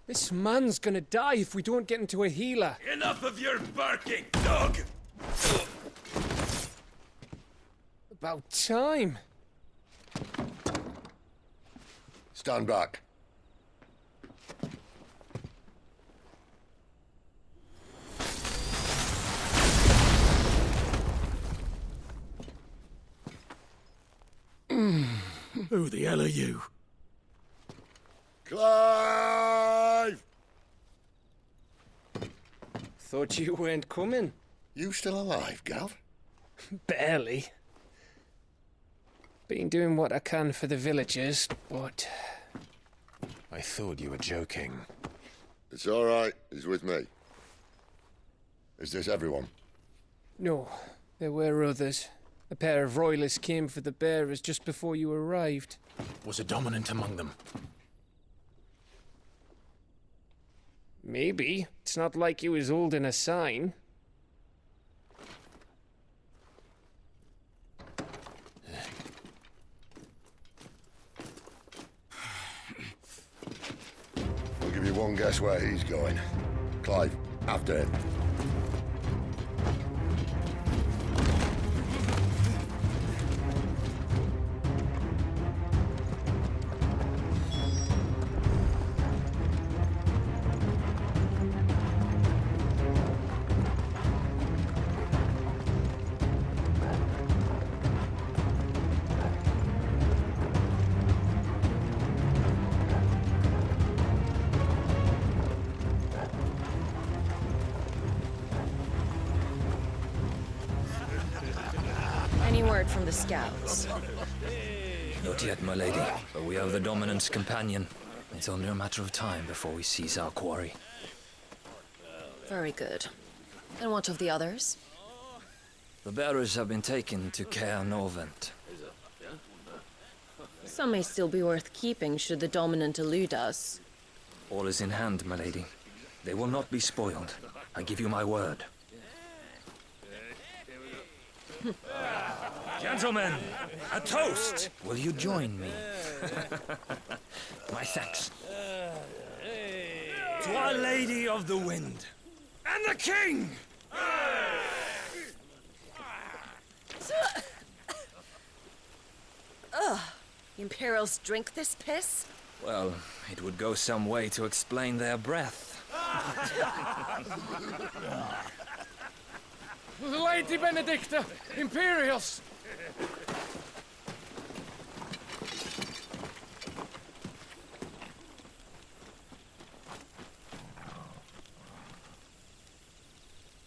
This man's gonna die if we don't get into a healer. Enough of your barking, dog! About time. Stand back. Who the hell are you? Clive! Thought you weren't coming. You still alive, Gav? Barely. Been doing what I can for the villagers, but... I thought you were joking. It's all right. He's with me. Is this everyone? No, there were others. A pair of royalists came for the bearers just before you arrived. Was a dominant among them? Maybe. It's not like he was holding a sign. I'll give you one guess where he's going. Clive, after him. Any word from the scouts? Not yet, my lady, but we have the dominant's companion. It's only a matter of time before we seize our quarry. Very good. And what of the others? The bearers have been taken to Caer Novent. Some may still be worth keeping should the dominant elude us. All is in hand, my lady. They will not be spoiled. I give you my word. Gentlemen, a toast! Will you join me? My thanks. To Our Lady of the Wind. And the King! Ugh. Imperials drink this piss? Well, it would go some way to explain their breath. Lady Benedicta! Imperials!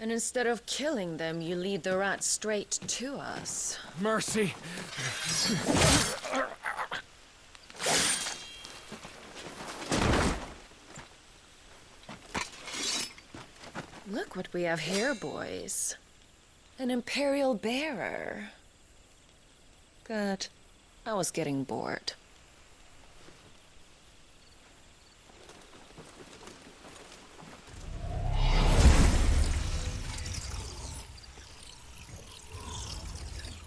And instead of killing them, you lead the rats straight to us. Mercy! Look what we have here, boys. An Imperial bearer. Good. I was getting bored.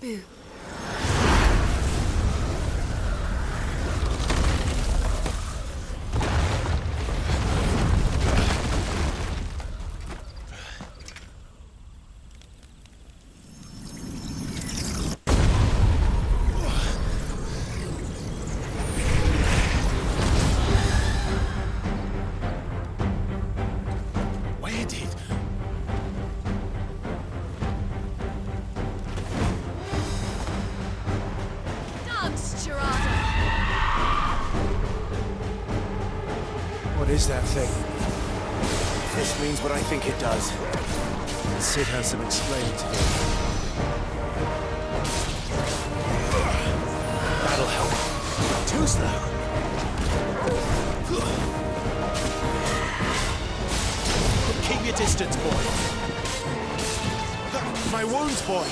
Boo. What is that thing? This means what I think it does. Sid has some explaining to do. That'll help. Too slow. Keep your distance, boy. My wounds, boy.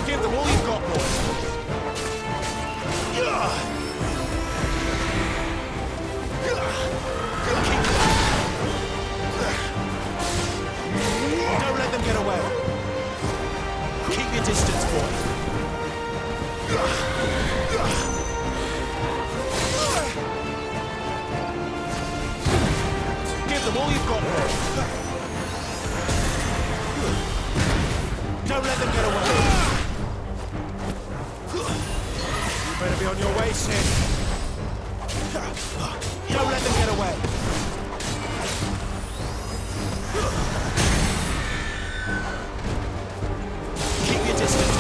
Give them all you've got, boy. Give them all you've got there. Don't let them get away. You better be on your way, Sid. Don't let them get away. Keep your distance.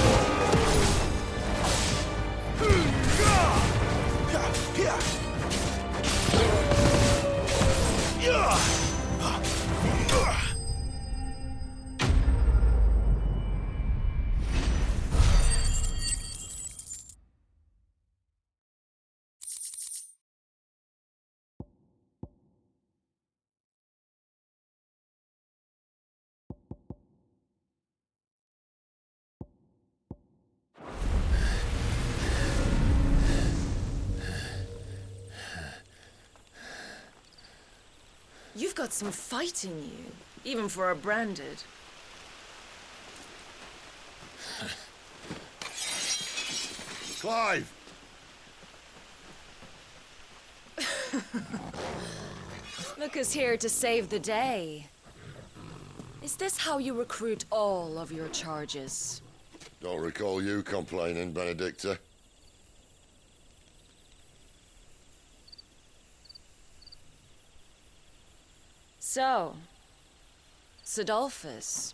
You've got some fight in you, even for a branded. Clive! Look who's here to save the day. Is this how you recruit all of your charges? Don't recall you complaining, Benedicta. So, Sidolphus,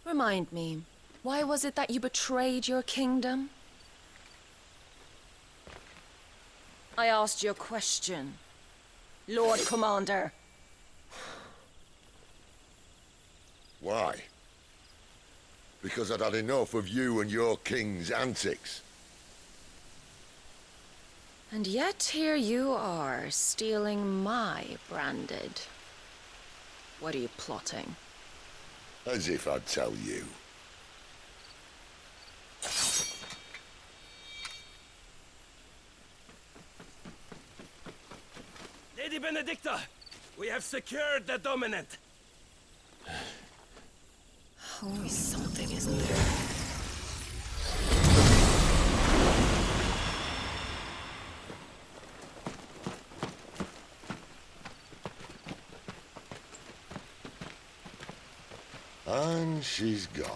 remind me, why was it that you betrayed your kingdom? I asked you a question, Lord Commander. Why? Because I'd had enough of you and your king's antics. And yet here you are, stealing my branded. What are you plotting? As if I'd tell you. Lady Benedicta, we have secured the dominant. Always something, isn't there? And she's gone.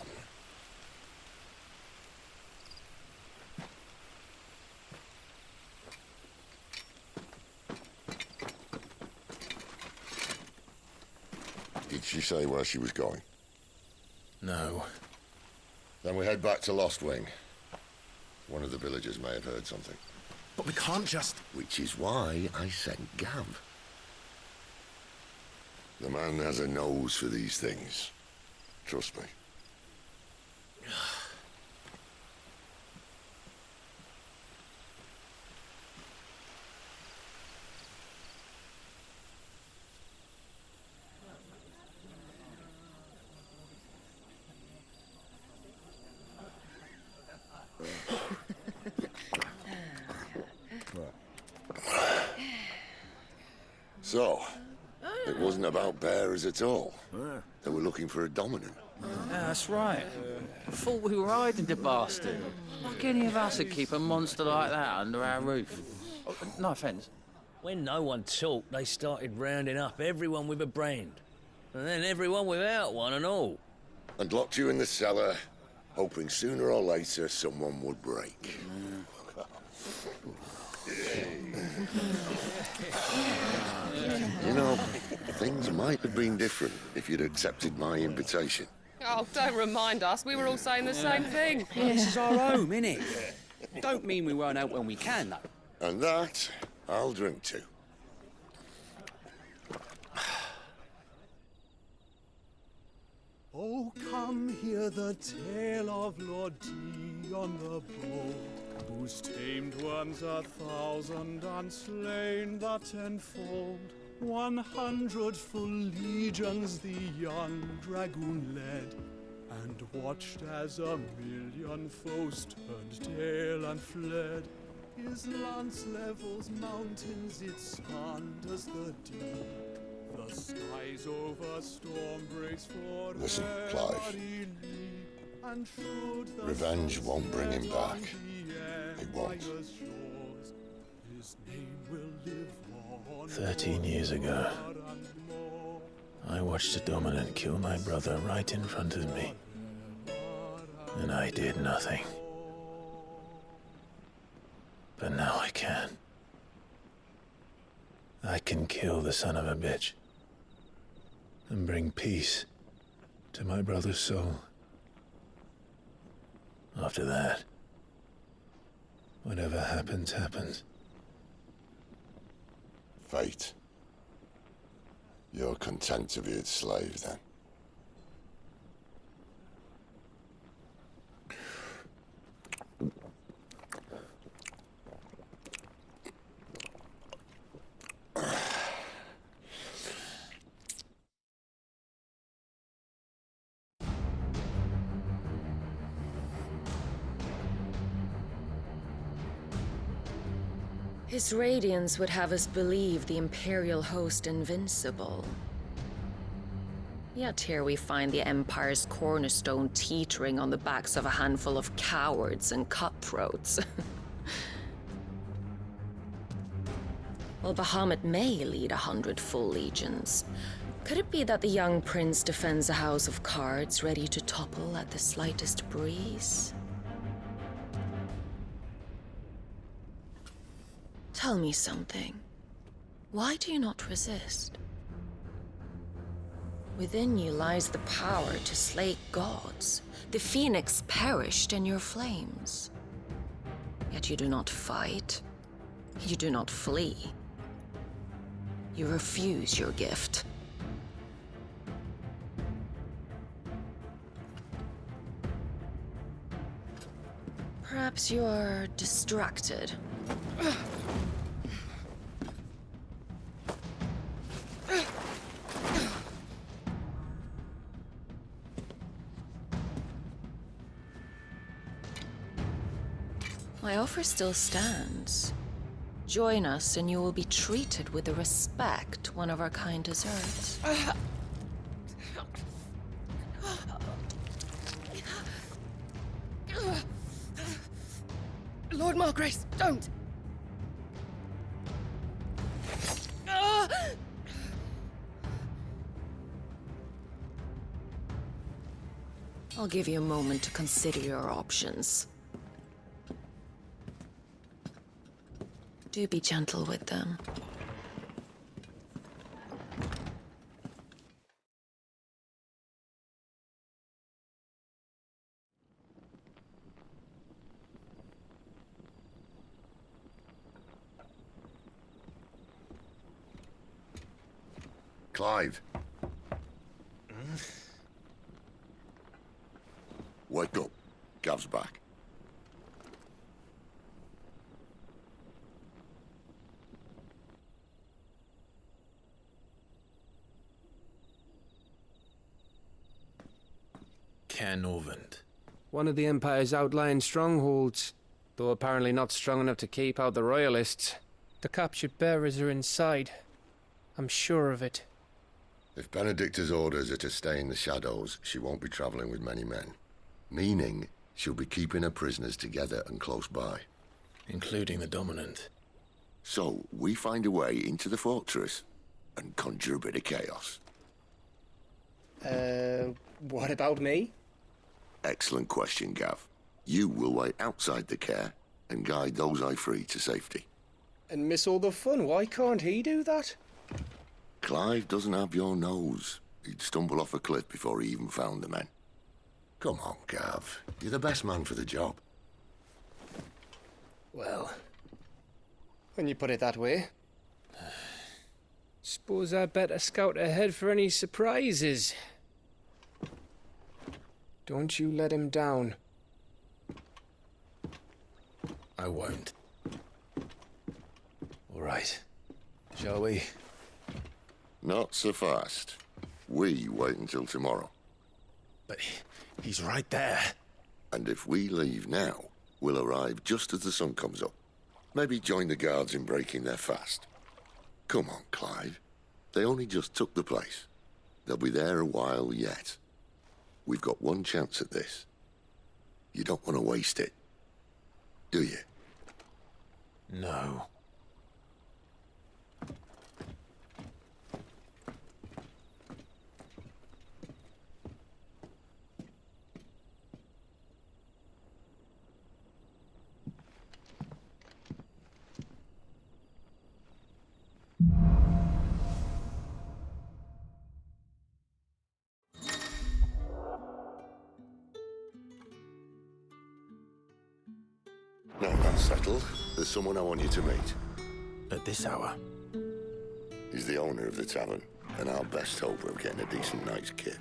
Did she say where she was going? No. Then we head back to Lost Wing. One of the villagers may have heard something. But we can't just... Which is why I sent Gav. The man has a nose for these things. Trust me. So, it wasn't about bearers at all. They were looking for a dominant. That's right. Thought we were hiding the bastard. Like any of us would keep a monster like that under our roof. Oh, no offence. When no one talked, they started rounding up everyone with a brand. And then everyone without one and all. And locked you in the cellar, hoping sooner or later someone would break. You know, things might have been different if you'd accepted my invitation. Oh, don't remind us. We were all saying the same thing. This is our home, innit? Don't mean we won't out when we can, though. And that, I'll drink to. Oh, come hear the tale of Lord Dion the Bold, whose tamed ones 1,000 and slain the tenfold. 100 full legions the young dragoon led, and watched as 1,000,000 foes turned tail and fled. His lance levels mountains, it sanders the deep. The skies over storm breaks for Listen, Clive. And should the Revenge won't bring him sunset on back. the It won't. empire's shores, his name will live on 13 years ago, more and more. I watched a dominant kill my brother right in front of me. And I did nothing. But now I can. I can kill the son of a bitch. And bring peace to my brother's soul. After that, whatever happens, happens. Fate. You're content to be its slave, then? His radiance would have us believe the Imperial host invincible. Yet here we find the Empire's cornerstone teetering on the backs of a handful of cowards and cutthroats. While Bahamut may lead 100 full legions, could it be that the young prince defends a house of cards ready to topple at the slightest breeze? Tell me something. Why do you not resist? Within you lies the power to slay gods. The phoenix perished in your flames. Yet you do not fight. You do not flee. You refuse your gift. Perhaps you are distracted. My offer still stands. Join us and you will be treated with the respect one of our kind deserves. Lord Margrace, don't! I'll give you a moment to consider your options. Do be gentle with them. Clive. Wake up. Gav's back. Canorvent. One of the Empire's outlying strongholds, though apparently not strong enough to keep out the Royalists. The captured bearers are inside. I'm sure of it. If Benedicta's orders are to stay in the shadows, she won't be traveling with many men. Meaning, she'll be keeping her prisoners together and close by. Including the dominant. So, we find a way into the fortress and conjure a bit of chaos. What about me? Excellent question, Gav. You will wait outside the care and guide those I free to safety. And miss all the fun. Why can't he do that? Clive doesn't have your nose. He'd stumble off a cliff before he even found the men. Come on, Gav. You're the best man for the job. Well, when you put it that way. Suppose I better scout ahead for any surprises. Don't you let him down. I won't. All right. Shall we? Not so fast. We wait until tomorrow. But he's right there. And if we leave now, we'll arrive just as the sun comes up. Maybe join the guards in breaking their fast. Come on, Clive. They only just took the place. They'll be there a while yet. We've got one chance at this. You don't want to waste it, do you? No. Now that's settled, there's someone I want you to meet. At this hour? He's the owner of the tavern, and our best hope of getting a decent night's kip.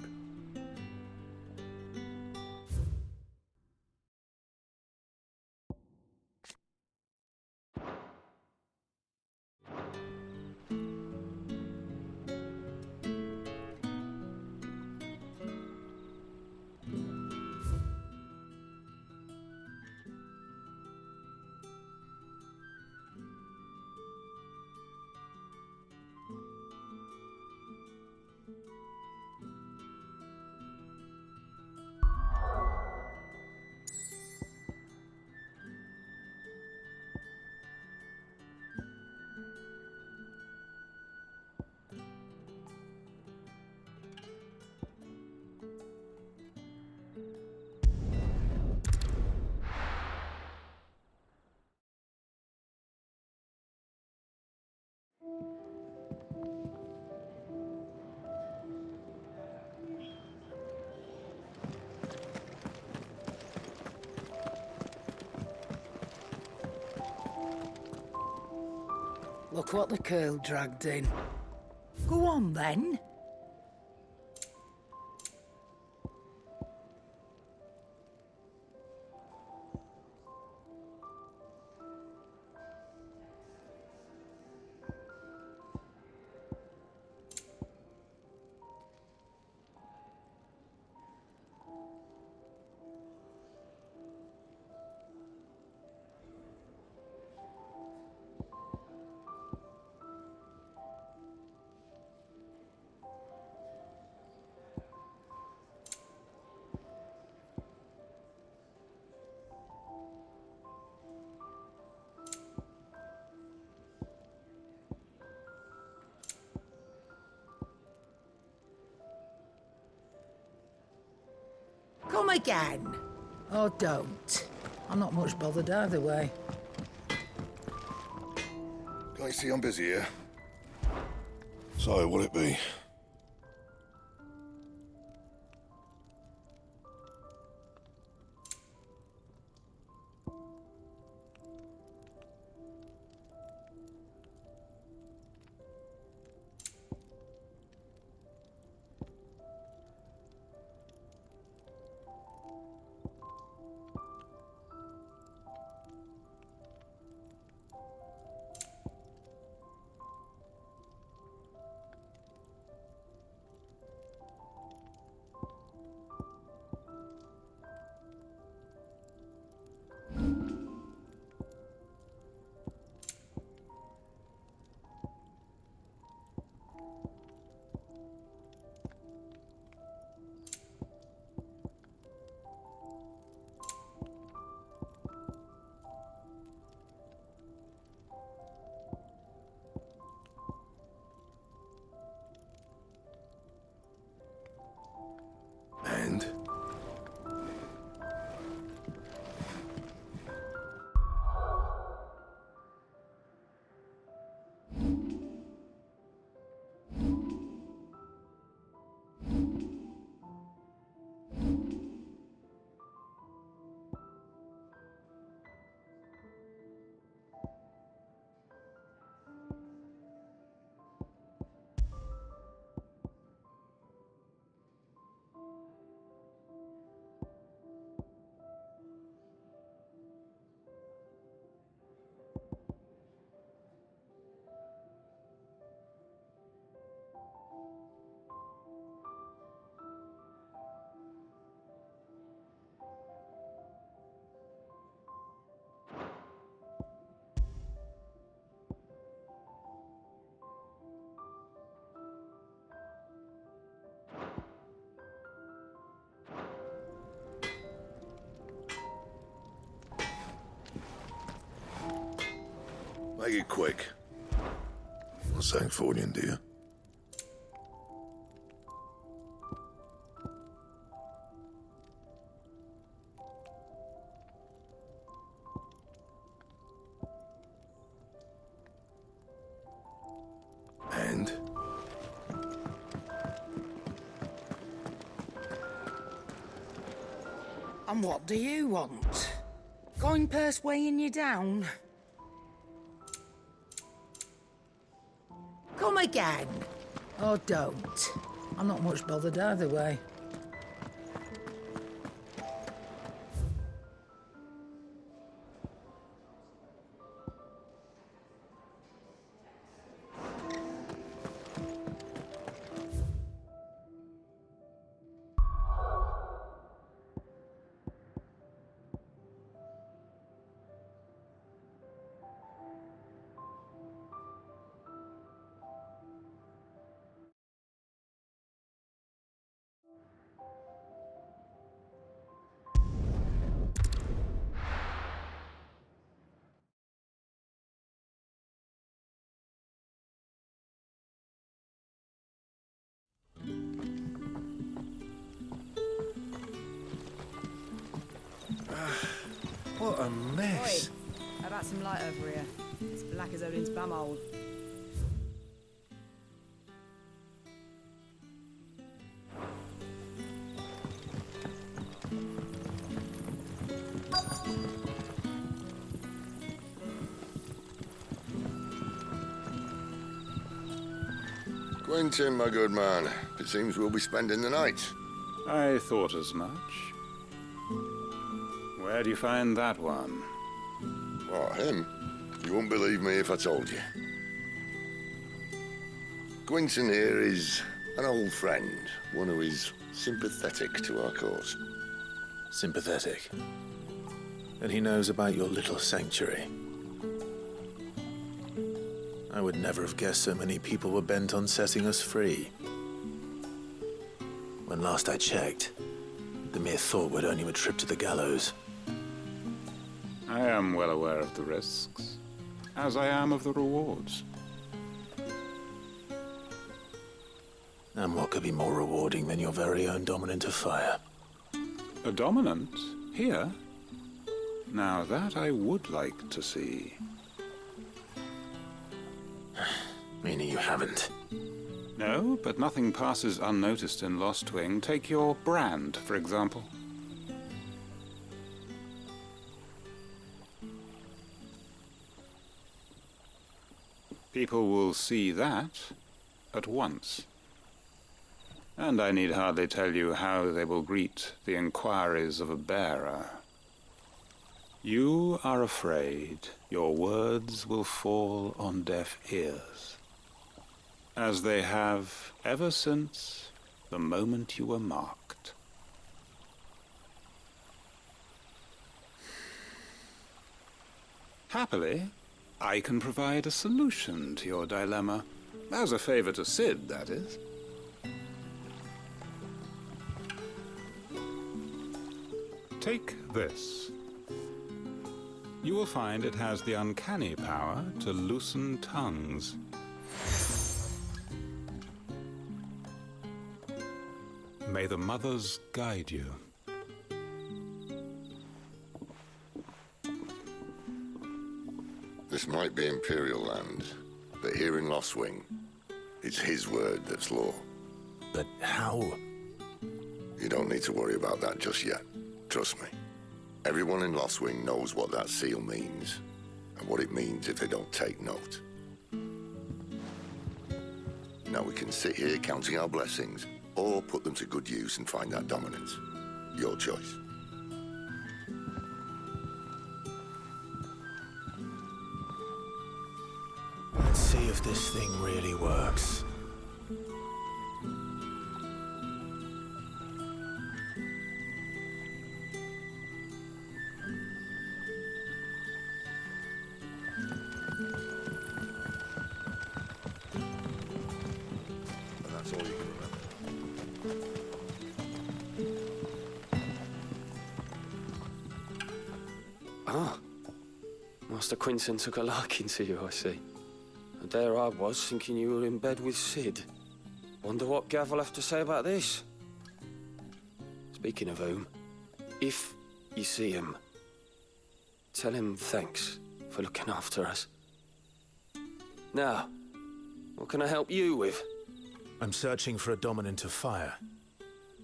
Look what the curl dragged in. Go on, then. Come again. Or don't. I'm not much bothered either way. Can I see I'm busy here? So, what'll it be? Make it quick. Not saying forwarding, do you? And? And what do you want? Coin purse weighing you down? Come again. Oh, don't. I'm not much bothered either way. What a mess. Oi, how about some light over here? It's black as Odin's bumhole. Quentin, my good man, it seems we'll be spending the night. I thought as much. Where do you find that one? What, him? You wouldn't believe me if I told you. Quentin here is an old friend, one who is sympathetic to our cause. Sympathetic. And he knows about your little sanctuary. I would never have guessed so many people were bent on setting us free. When last I checked, the mere thought would earn you a trip to the gallows. I am well aware of the risks, as I am of the rewards. And what could be more rewarding than your very own dominant of fire? A dominant? Here? Now that I would like to see. Meaning you haven't? No, but nothing passes unnoticed in Lost Wing. Take your brand, for example. People will see that at once. And I need hardly tell you how they will greet the inquiries of a bearer. You are afraid your words will fall on deaf ears, as they have ever since the moment you were marked. Happily, I can provide a solution to your dilemma. As a favor to Sid, that is. Take this. You will find it has the uncanny power to loosen tongues. May the mothers guide you. This might be Imperial land, but here in Lost Wing, it's his word that's law. But how? You don't need to worry about that just yet. Trust me. Everyone in Lost Wing knows what that seal means, and what it means if they don't take note. Now we can sit here counting our blessings, or put them to good use and find that dominance. Your choice. Let's see if this thing really works. And that's all you can remember. Master Quinton took a liking to you, I see. And there I was, thinking you were in bed with Sid. Wonder what Gav will have to say about this. Speaking of whom, if you see him, tell him thanks for looking after us. Now, what can I help you with? I'm searching for a dominant of fire.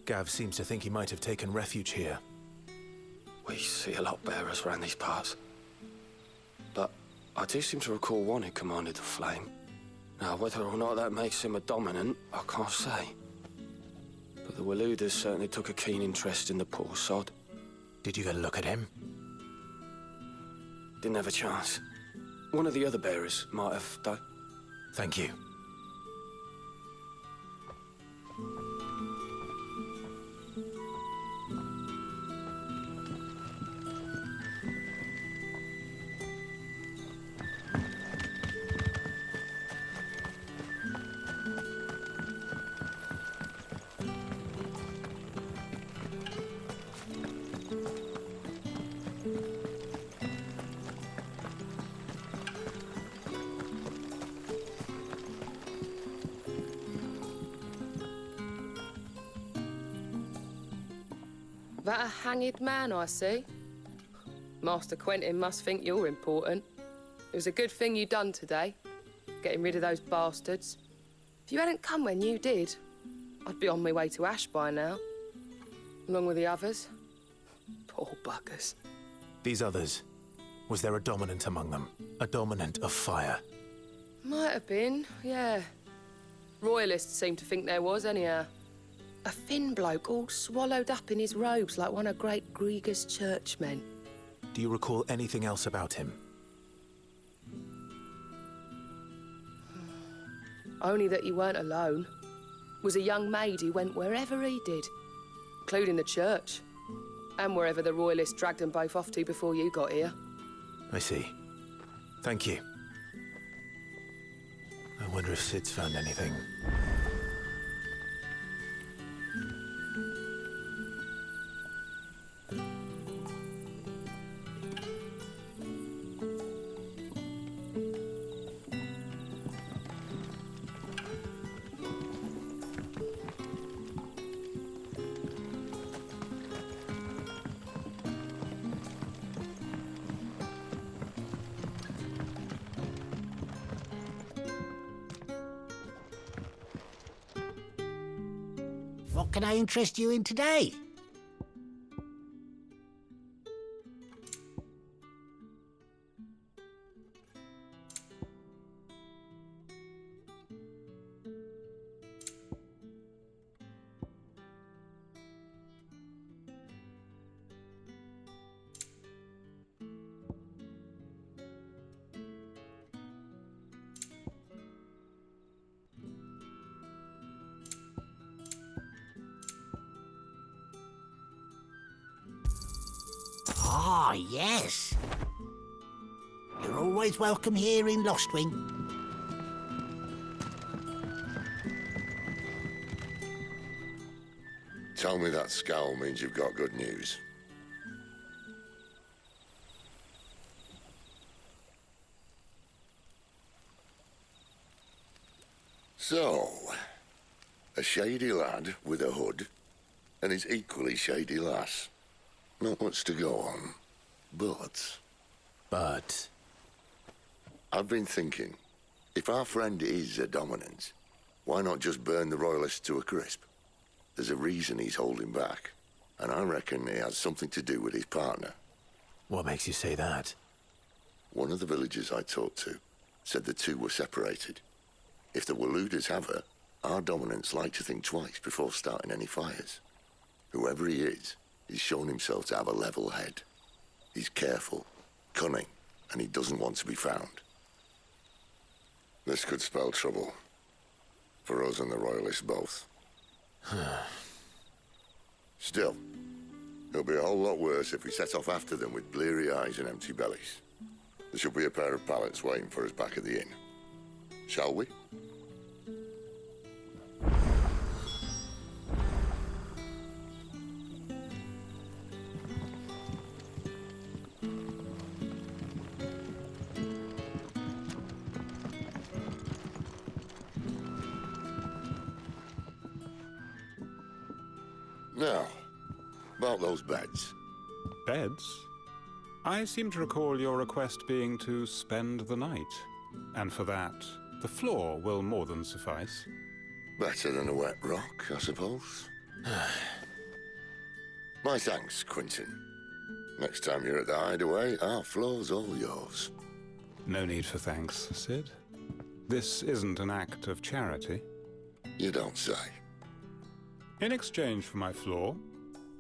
Gav seems to think he might have taken refuge here. We see a lot bearers around these parts. But I do seem to recall one who commanded the flame. Now, whether or not that makes him a dominant, I can't say. But the Waluders certainly took a keen interest in the poor sod. Did you get a look at him? Didn't have a chance. One of the other bearers might have done. Thank you. That a hanged man, I see. Master Quentin must think you're important. It was a good thing you done today, getting rid of those bastards. If you hadn't come when you did, I'd be on my way to Ash by now, along with the others. Poor buggers. These others, was there a dominant among them? A dominant of fire? Might have been, yeah. Royalists seem to think there was, anyhow. A thin bloke all swallowed up in his robes like one of Great Gregor's churchmen. Do you recall anything else about him? Only that he weren't alone. Was a young maid who went wherever he did, including the church, and wherever the Royalists dragged them both off to before you got here. I see. Thank you. I wonder if Sid's found anything. What can I interest you in today? Ah, yes. You're always welcome here in Lostwing. Tell me that scowl means you've got good news. So, a shady lad with a hood and his equally shady lass. Not much to go on, but... I've been thinking, if our friend is a dominant, why not just burn the Royalists to a crisp? There's a reason he's holding back, and I reckon it has something to do with his partner. What makes you say that? One of the villagers I talked to said the two were separated. If the Waluders have her, our dominants like to think twice before starting any fires. Whoever he is, he's shown himself to have a level head. He's careful, cunning, and he doesn't want to be found. This could spell trouble. For us and the Royalists both. Still, it'll be a whole lot worse if we set off after them with bleary eyes and empty bellies. There should be a pair of pallets waiting for us back at the inn. Shall we? Now, about those beds. Beds? I seem to recall your request being to spend the night. And for that, the floor will more than suffice. Better than a wet rock, I suppose. My thanks, Quentin. Next time you're at the hideaway, our floor's all yours. No need for thanks, Sid. This isn't an act of charity. You don't say. In exchange for my floor,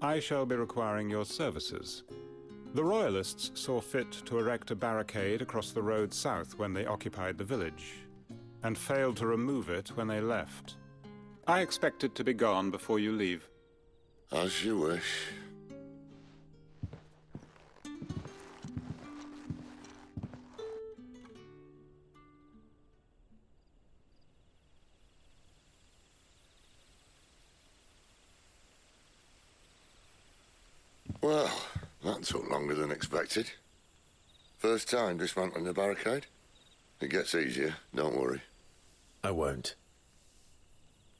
I shall be requiring your services. The Royalists saw fit to erect a barricade across the road south when they occupied the village, and failed to remove it when they left. I expect it to be gone before you leave. As you wish. Well, that took longer than expected. First time dismantling the barricade? It gets easier, don't worry. I won't.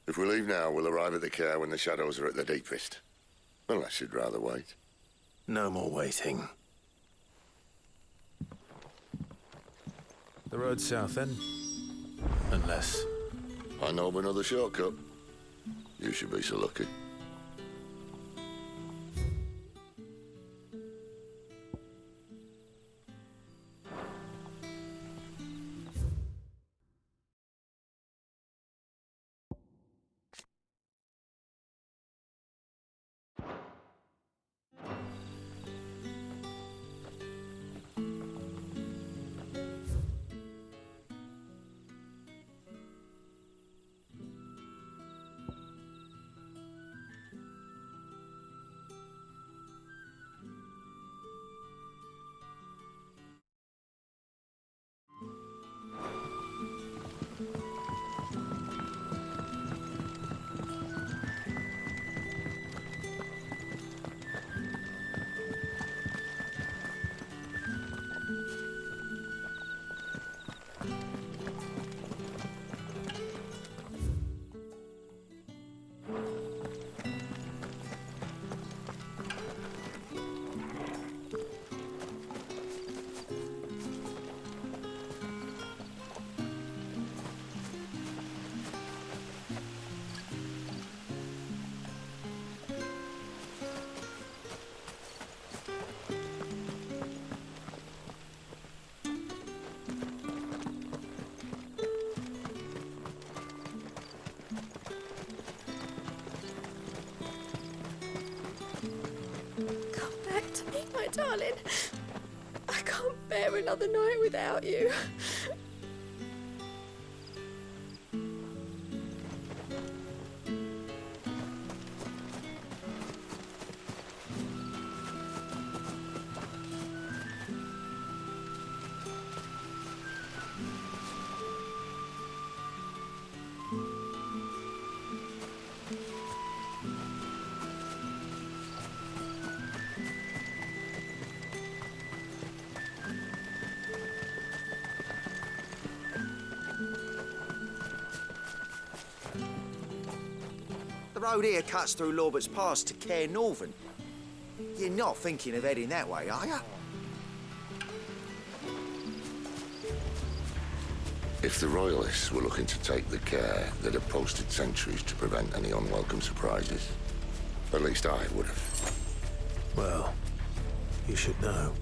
If we leave now, we'll arrive at the care when the shadows are at their deepest. Unless you'd rather wait. No more waiting. The road south, then? Unless... I know of another shortcut. You should be so lucky. My darling, I can't bear another night without you. The road here cuts through Lorbert's Pass to Care Northern. You're not thinking of heading that way, are you? If the Royalists were looking to take the care, they'd have posted sentries to prevent any unwelcome surprises. At least I would have. Well, you should know.